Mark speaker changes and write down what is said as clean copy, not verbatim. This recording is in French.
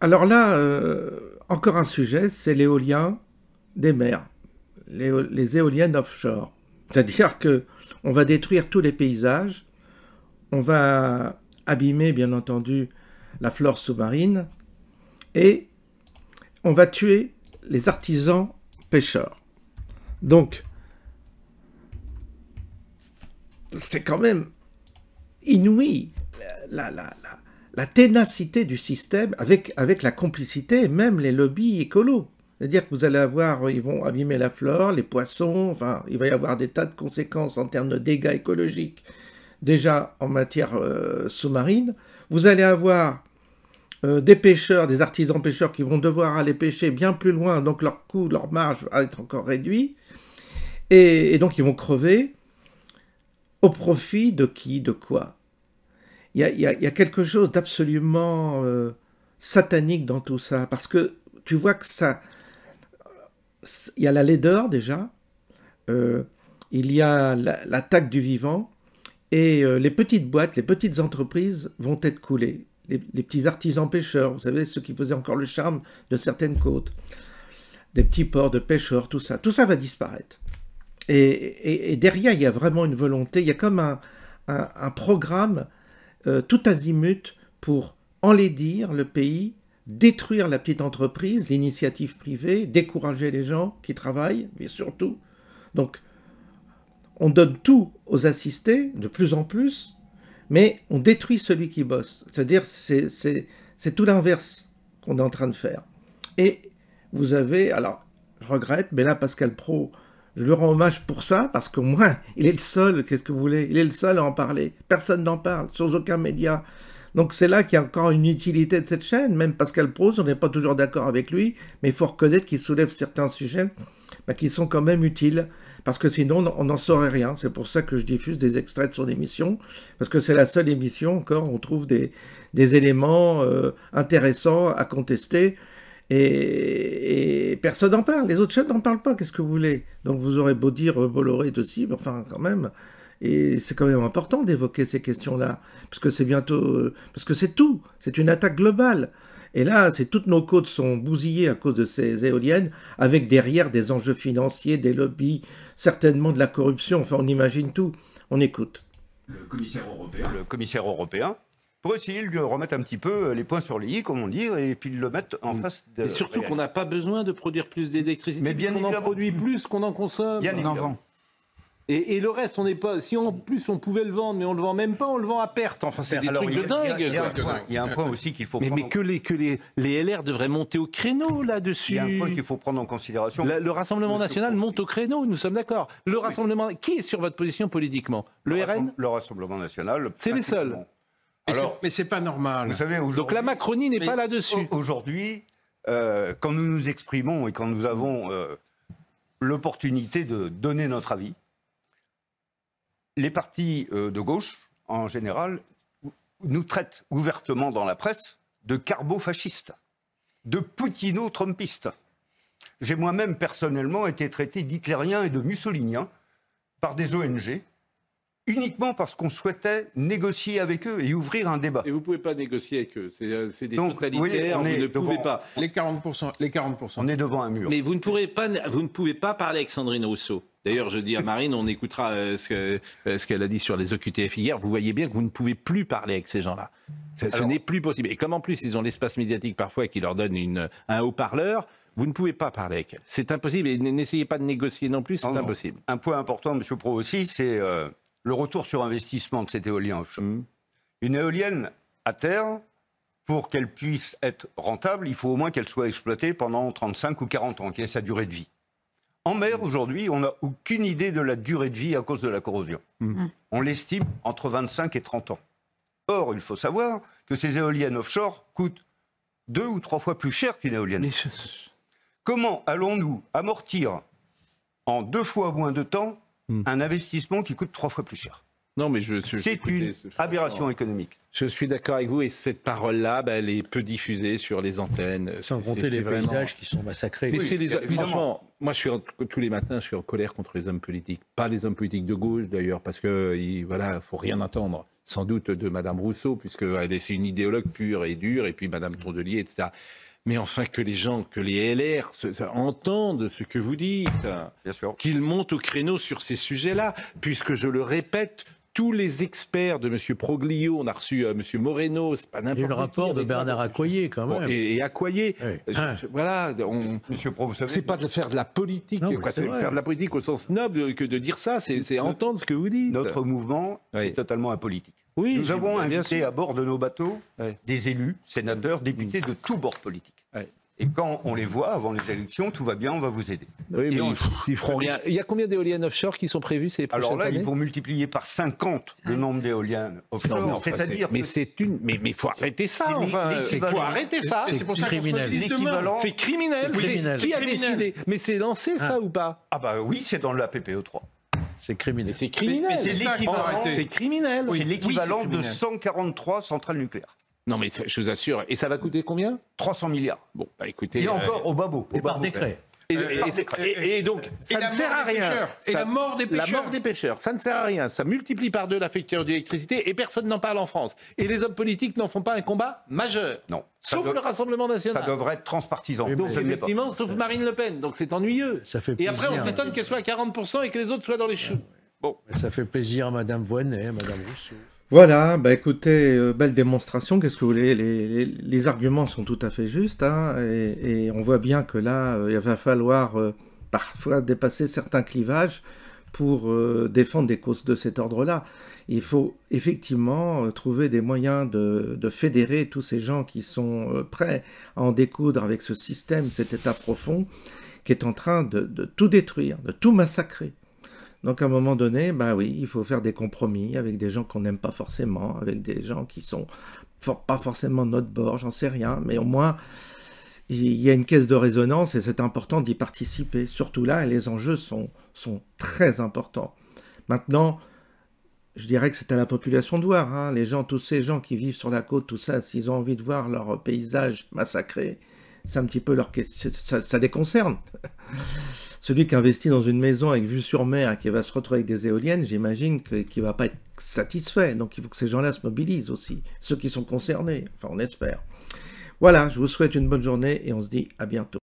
Speaker 1: Alors là, encore un sujet, c'est l'éolien des mers, les éoliennes offshore. C'est-à-dire qu'on va détruire tous les paysages, on va abîmer bien entendu la flore sous-marine et on va tuer les artisans pêcheurs. Donc, c'est quand même inouï la ténacité du système avec la complicité et même les lobbies écolos. C'est-à-dire que vous allez avoir, ils vont abîmer la flore, les poissons, enfin, il va y avoir des tas de conséquences en termes de dégâts écologiques, déjà en matière sous-marine. Vous allez avoir des pêcheurs, des artisans pêcheurs qui vont devoir aller pêcher bien plus loin, donc leur coût, leur marge va être encore réduit, et donc ils vont crever au profit de qui, de quoi. Il y a quelque chose d'absolument satanique dans tout ça, parce que tu vois que ça... Il y a la laideur déjà, il y a l'attaque du vivant, et les petites boîtes, les petites entreprises vont être coulées. Les petits artisans pêcheurs, vous savez, ceux qui faisaient encore le charme de certaines côtes, des petits ports de pêcheurs, tout ça va disparaître. Et derrière, il y a vraiment une volonté, il y a comme un programme tout azimut pour enlaidir le pays, détruire la petite entreprise, l'initiative privée, décourager les gens qui travaillent, mais surtout. Donc, on donne tout aux assistés, de plus en plus, mais on détruit celui qui bosse. C'est-à-dire, c'est tout l'inverse qu'on est en train de faire. Et vous avez, alors, je regrette, mais là, Pascal Praud, je lui rends hommage pour ça, parce qu'au moins, il est le seul, qu'est-ce que vous voulez, il est le seul à en parler. Personne n'en parle, sur aucun média. Donc c'est là qu'il y a encore une utilité de cette chaîne. Même Pascal Praud, on n'est pas toujours d'accord avec lui, mais il faut reconnaître qu'il soulève certains sujets qui sont quand même utiles, parce que sinon on n'en saurait rien. C'est pour ça que je diffuse des extraits de son émission, parce que c'est la seule émission encore où on trouve des éléments intéressants à contester, et personne n'en parle. Les autres chaînes n'en parlent pas, qu'est-ce que vous voulez? Donc vous aurez beau dire Bolloré aussi, mais enfin quand même... Et c'est quand même important d'évoquer ces questions-là, parce que c'est bientôt... parce que c'est tout, c'est une attaque globale. Et là, toutes nos côtes sont bousillées à cause de ces éoliennes, avec derrière des enjeux financiers, des lobbies, certainement de la corruption, enfin on imagine tout. On écoute.
Speaker 2: Le commissaire européen, pour essayer de remettre un petit peu les points sur les i, comme on dit, et puis de le mettre en face de...
Speaker 3: Et surtout qu'on n'a pas besoin de produire plus d'électricité, mais bien qu'on en produit plus qu'on en consomme.
Speaker 2: Bien évidemment.
Speaker 3: Et le reste, on n'est pas. Si en plus on pouvait le vendre, mais on le vend même pas, on le vend à perte. Enfin, c'est des trucs de dingue.
Speaker 2: Il y a un point aussi qu'il faut.
Speaker 3: Mais que les LR devraient monter au créneau là-dessus.
Speaker 2: Il y a un point qu'il faut prendre en considération.
Speaker 3: Le Rassemblement national monte au créneau. Nous sommes d'accord. Le Rassemblement. Qui est sur votre position politiquement? Le RN.
Speaker 2: Le Rassemblement national.
Speaker 3: C'est les seuls.
Speaker 4: Alors, mais c'est pas normal.
Speaker 2: Vous savez,
Speaker 3: donc la Macronie n'est pas là-dessus.
Speaker 2: Aujourd'hui, quand nous nous exprimons et quand nous avons l'opportunité de donner notre avis, les partis de gauche, en général, nous traitent ouvertement dans la presse de carbo-fascistes, de poutino-trumpistes. J'ai moi-même personnellement été traité d'hitlérien et de mussolinien par des ONG, uniquement parce qu'on souhaitait négocier avec eux et ouvrir un débat.
Speaker 3: Et vous ne pouvez pas négocier avec eux, c'est des totalitaires, vous ne pouvez pas.
Speaker 4: Les 40%.
Speaker 2: On est devant un mur.
Speaker 3: Mais vous ne pouvez pas parler avec Sandrine Rousseau. D'ailleurs, je dis à Marine, on écoutera ce qu'elle a dit sur les OQTF hier. Vous voyez bien que vous ne pouvez plus parler avec ces gens-là. Ce n'est plus possible. Et comme en plus, ils ont l'espace médiatique parfois et qu'ils leur donnent un haut-parleur, vous ne pouvez pas parler avec elle. C'est impossible. Et n'essayez pas de négocier non plus, c'est impossible.
Speaker 2: Un point important, M. Praud aussi, c'est le retour sur investissement de cet éolien offshore. Une éolienne à terre, pour qu'elle puisse être rentable, il faut au moins qu'elle soit exploitée pendant 35 ou 40 ans, qui est sa durée de vie. En mer, aujourd'hui, on n'a aucune idée de la durée de vie à cause de la corrosion. On l'estime entre 25 et 30 ans. Or, il faut savoir que ces éoliennes offshore coûtent 2 ou 3 fois plus cher qu'une éolienne. Comment allons-nous amortir en 2 fois moins de temps un investissement qui coûte 3 fois plus cher.
Speaker 3: Non, mais
Speaker 2: c'est une aberration économique.
Speaker 3: Je suis d'accord avec vous, et cette parole-là, elle est peu diffusée sur les antennes.
Speaker 5: Sans compter les paysages qui sont massacrés.
Speaker 3: Mais
Speaker 2: Oui,
Speaker 3: franchement, moi, tous les matins, je suis en colère contre les hommes politiques. Pas les hommes politiques de gauche, d'ailleurs, parce que, voilà, faut rien attendre, sans doute, de Madame Rousseau, c'est une idéologue pure et dure, et puis Madame Tondelier, etc. Mais enfin, que les gens, que les LR entendent ce que vous dites,
Speaker 2: bien sûr,
Speaker 3: qu'ils montent au créneau sur ces sujets-là, puisque, je le répète, tous les experts de M. Proglio, on a reçu M. Moreno, c'est pas n'importe qui.
Speaker 5: Et le rapport de Bernard Accoyer, quand même.
Speaker 3: Bon, et Accoyer,
Speaker 5: oui.
Speaker 3: Voilà,
Speaker 2: Monsieur Pro, vous savez,
Speaker 3: c'est pas de faire de la politique, c'est faire de la politique au sens noble que de dire ça, c'est entendre ce que vous dites.
Speaker 2: Notre mouvement est totalement apolitique.
Speaker 3: Oui,
Speaker 2: nous avons invité à bord de nos bateaux des élus, sénateurs, députés de tous bords politiques. Et quand on les voit avant les élections, tout va bien, on va vous aider.
Speaker 3: Oui, mais ils feront rien. Il y a combien d'éoliennes offshore qui sont prévues ces prochaines années ?
Speaker 2: Alors là, il faut multiplier par 50 le nombre d'éoliennes offshore. C'est-à-dire
Speaker 3: mais il faut arrêter ça. Enfin, il faut arrêter ça.
Speaker 5: C'est criminel.
Speaker 3: C'est criminel. Qui a décidé ? Mais c'est lancé ça ou pas ?
Speaker 2: Ah bah oui, c'est dans la PPE 3.
Speaker 5: C'est criminel.
Speaker 3: C'est criminel.
Speaker 2: Mais c'est l'équivalent.
Speaker 3: C'est criminel.
Speaker 2: C'est l'équivalent de 143 centrales nucléaires.
Speaker 3: Non, mais je vous assure. Et ça va coûter combien ?
Speaker 2: 300 milliards.
Speaker 3: Bon, bah écoutez.
Speaker 2: Et encore au babo.
Speaker 5: Et par décret.
Speaker 3: Et donc, ça ne sert à rien.
Speaker 4: Et la mort des pêcheurs.
Speaker 3: La mort des pêcheurs, ça ne sert à rien. Ça multiplie par 2 la facture d'électricité et personne n'en parle en France. Et les hommes politiques n'en font pas un combat majeur.
Speaker 2: Non.
Speaker 3: Sauf le Rassemblement national.
Speaker 2: Ça devrait être transpartisan.
Speaker 3: Donc, effectivement, sauf Marine Le Pen. Donc, c'est ennuyeux.
Speaker 5: Ça fait
Speaker 3: et après, on
Speaker 5: plaisir.
Speaker 3: s'étonne qu'elle soit à 40% et que les autres soient dans les choux. Bon.
Speaker 5: Ça fait plaisir à Madame Voynet, à Madame Rousseau.
Speaker 1: Voilà, bah écoutez, belle démonstration, qu'est-ce que vous voulez, les arguments sont tout à fait justes, hein, et on voit bien que là, il va falloir parfois dépasser certains clivages pour défendre des causes de cet ordre-là. Il faut effectivement trouver des moyens de fédérer tous ces gens qui sont prêts à en découdre avec ce système, cet état profond, qui est en train de tout détruire, de tout massacrer. Donc à un moment donné, bah oui, il faut faire des compromis avec des gens qu'on n'aime pas forcément, avec des gens qui sont pas forcément de notre bord, j'en sais rien, mais au moins il y a une caisse de résonance et c'est important d'y participer. Surtout là, les enjeux sont très importants. Maintenant, je dirais que c'est à la population de voir, hein, les gens, tous ces gens qui vivent sur la côte, tout ça, s'ils ont envie de voir leur paysage massacré, c'est un petit peu leur question, ça les concerne. Celui qui investit dans une maison avec vue sur mer et qui va se retrouver avec des éoliennes, j'imagine qu'il ne va pas être satisfait. Donc il faut que ces gens-là se mobilisent aussi, ceux qui sont concernés, enfin on espère. Voilà, je vous souhaite une bonne journée et on se dit à bientôt.